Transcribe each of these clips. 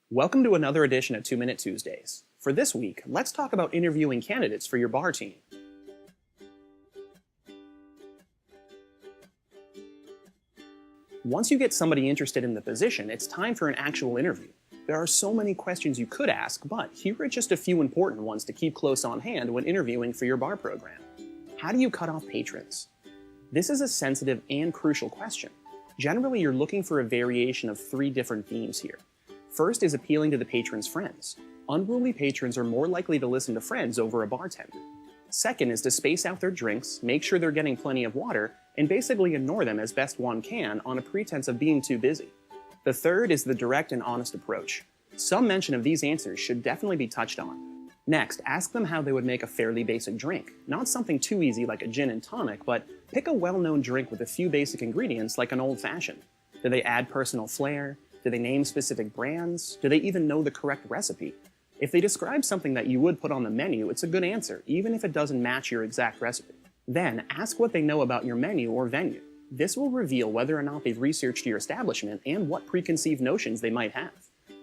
Welcome to another edition of 2-Minute Tuesdays. For this week, let's talk about interviewing candidates for your bar team. Once you get somebody interested in the position, it's time for an actual interview. There are so many questions you could ask, but here are just a few important ones to keep close on hand when interviewing for your bar program. How do you cut off patrons? This is a sensitive and crucial question. Generally, you're looking for a variation of 3 different themes here. First is appealing to the patron's friends. Unruly patrons are more likely to listen to friends over a bartender. Second is to space out their drinks, make sure they're getting plenty of water, and basically ignore them as best one can on a pretense of being too busy. The third is the direct and honest approach. Some mention of these answers should definitely be touched on. Next, ask them how they would make a fairly basic drink. Not something too easy like a gin and tonic, but pick a well-known drink with a few basic ingredients like an old-fashioned. Do they add personal flair? Do they name specific brands? Do they even know the correct recipe? If they describe something that you would put on the menu, it's a good answer, even if it doesn't match your exact recipe. Then, ask what they know about your menu or venue. This will reveal whether or not they've researched your establishment and what preconceived notions they might have.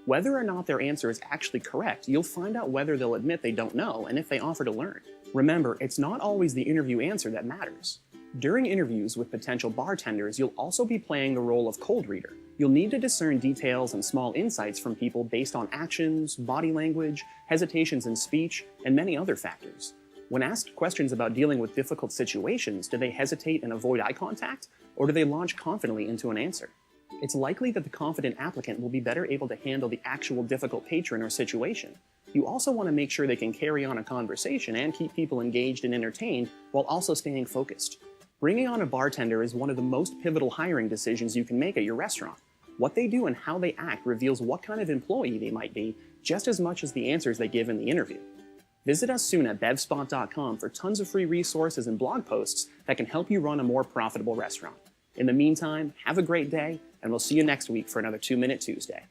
Whether or not their answer is actually correct, you'll find out whether they'll admit they don't know and if they offer to learn. Remember, it's not always the interview answer that matters. During interviews with potential bartenders, you'll also be playing the role of cold reader. You'll need to discern details and small insights from people based on actions, body language, hesitations in speech, and many other factors. When asked questions about dealing with difficult situations, do they hesitate and avoid eye contact, or do they launch confidently into an answer? It's likely that the confident applicant will be better able to handle the actual difficult patron or situation. You also want to make sure they can carry on a conversation and keep people engaged and entertained while also staying focused. Bringing on a bartender is one of the most pivotal hiring decisions you can make at your restaurant. What they do and how they act reveals what kind of employee they might be, just as much as the answers they give in the interview. Visit us soon at bevspot.com for tons of free resources and blog posts that can help you run a more profitable restaurant. In the meantime, have a great day, and we'll see you next week for another 2-Minute Tuesday.